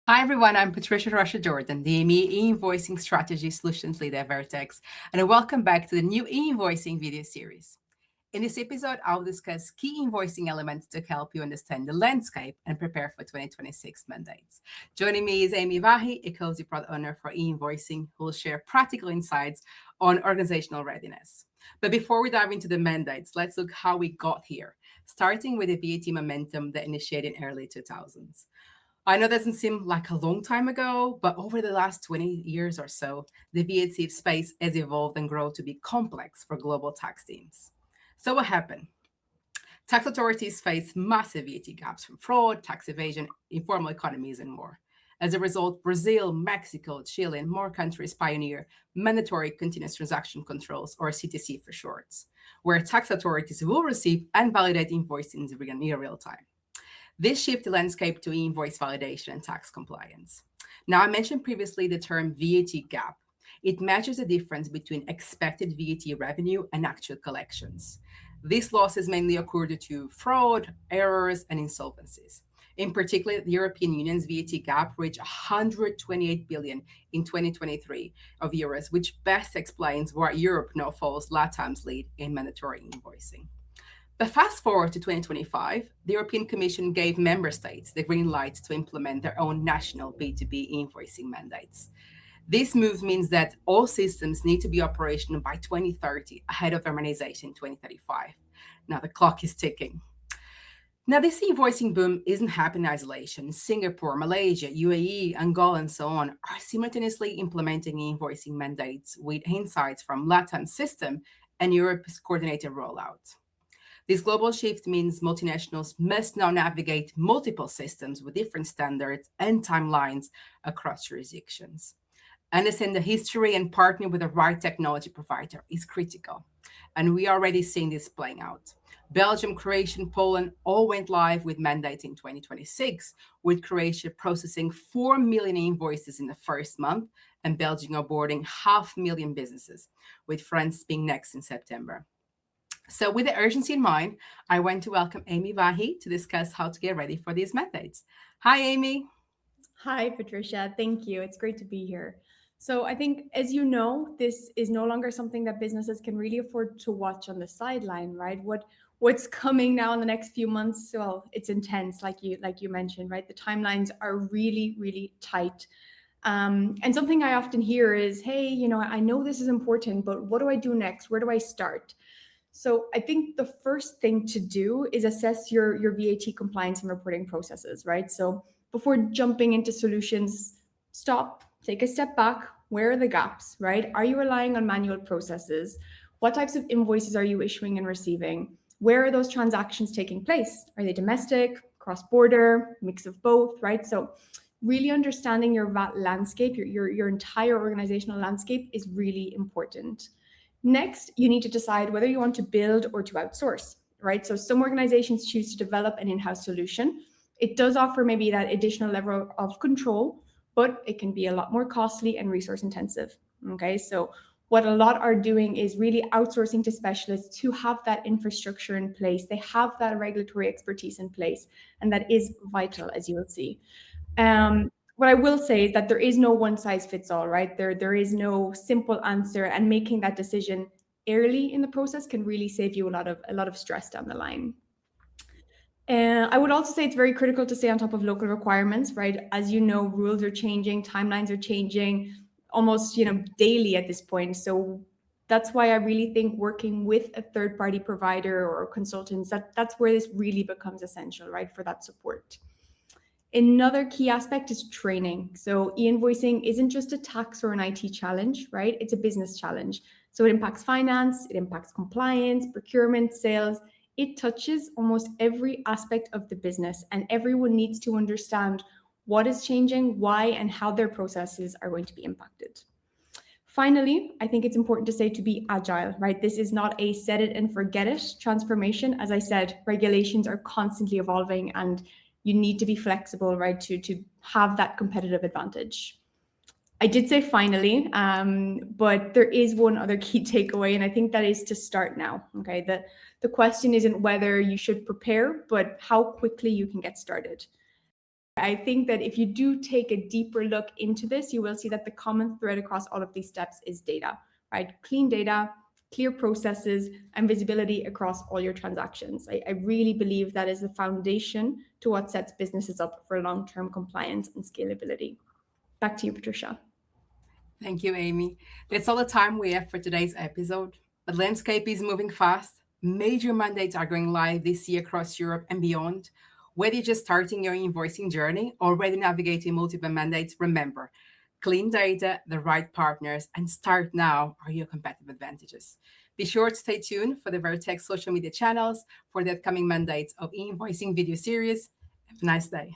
Hi everyone, I'm Patricia Rocha Jordan, the EMEA E-Invoicing Strategy Solutions Leader at Vertex, and welcome back to the new E-Invoicing video series. In this episode, I'll discuss key invoicing elements to help you understand the landscape and prepare for 2026 mandates. Joining me is Vahey, ecosio product owner for E-Invoicing, who will share practical insights on organizational readiness. But before we dive into the mandates, let's look how we got here, starting with the VAT momentum that initiated in early 2000s. I know it doesn't seem like a long time ago, but over the last 20 years or so, the VAT space has evolved and grown to be complex for global tax teams. So what happened? Tax authorities face massive VAT gaps from fraud, tax evasion, informal economies, and more. As a result, Brazil, Mexico, Chile, and more countries pioneer mandatory continuous transaction controls, or CTC for shorts, where tax authorities will receive and validate invoices in near real time. This shifts the landscape to e-invoice validation and tax compliance. Now, I mentioned previously the term VAT gap. It measures the difference between expected VAT revenue and actual collections. These losses mainly occur due to fraud, errors, and insolvencies. In particular, the European Union's VAT gap reached 128 billion in 2023 of euros, which best explains why Europe now follows LATAM's lead in mandatory invoicing. But fast forward to 2025, the European Commission gave member states the green light to implement their own national B2B invoicing mandates. This move means that all systems need to be operational by 2030, ahead of harmonization in 2035. Now the clock is ticking. Now, this invoicing boom isn't happening in isolation. Singapore, Malaysia, UAE, Angola, and so on are simultaneously implementing invoicing mandates with insights from LATAM's system and Europe's coordinated rollout. This global shift means multinationals must now navigate multiple systems with different standards and timelines across jurisdictions. Understand the history and partner with the right technology provider is critical. And we are already seeing this playing out. Belgium, Croatia, and Poland all went live with mandates in 2026, with Croatia processing 4 million invoices in the first month and Belgium onboarding 500,000 businesses, with France being next in September. So with the urgency in mind, I went to welcome Amy Vahey to discuss how to get ready for these mandates. Hi, Amy. Hi, Patricia. Thank you. It's great to be here. So, I think, as you know, this is no longer something that businesses can really afford to watch on the sideline, right? What's coming now in the next few months? Well, it's intense, like you mentioned, right? The timelines are really, really tight. And something I often hear is, "Hey, I know this is important, but what do I do next? Where do I start?" So I think the first thing to do is assess your VAT compliance and reporting processes, right? So before jumping into solutions, stop, take a step back. Where are the gaps, right? Are you relying on manual processes? What types of invoices are you issuing and receiving? Where are those transactions taking place? Are they domestic, cross-border, mix of both, right? So really understanding your VAT landscape, your entire organizational landscape is really important. Next, you need to decide whether you want to build or to outsource, right? So some organizations choose to develop an in-house solution. It does offer maybe that additional level of control, but it can be a lot more costly and resource intensive. Okay, so what a lot are doing is really outsourcing to specialists who have that infrastructure in place. They have that regulatory expertise in place, and that is vital, as you will see. What I will say is that there is no one size fits all, right? There is no simple answer, and making that decision early in the process can really save you a lot of stress down the line. I would also say it's very critical to stay on top of local requirements, right? As you know, rules are changing, timelines are changing almost, daily at this point. So that's why I really think working with a third-party provider or consultants, that's where this really becomes essential, right, for that support. Another key aspect is training. So e-invoicing isn't just a tax or an IT challenge, right? It's a business challenge. So it impacts finance, it impacts compliance, procurement, sales. It touches almost every aspect of the business, and everyone needs to understand what is changing, why, and how their processes are going to be impacted. Finally, I think it's important to say to be agile, right? This is not a set it and forget it transformation. As I said, regulations are constantly evolving, and you need to be flexible, right, to have that competitive advantage. I did say finally, but there is one other key takeaway, and I think that is to start now. Okay, the question isn't whether you should prepare, but how quickly you can get started. I think that if you do take a deeper look into this, you will see that the common thread across all of these steps is data, right? Clean data, clear processes, and visibility across all your transactions. I really believe that is the foundation to what sets businesses up for long-term compliance and scalability. Back to you, Patricia. Thank you, Amy. That's all the time we have for today's episode. The landscape is moving fast. Major mandates are going live this year across Europe and beyond. Whether you're just starting your invoicing journey or already navigating multiple mandates, remember, clean data, the right partners, and start now are your competitive advantages. Be sure to stay tuned for the Vertex social media channels for the upcoming mandates of e-invoicing video series. Have a nice day.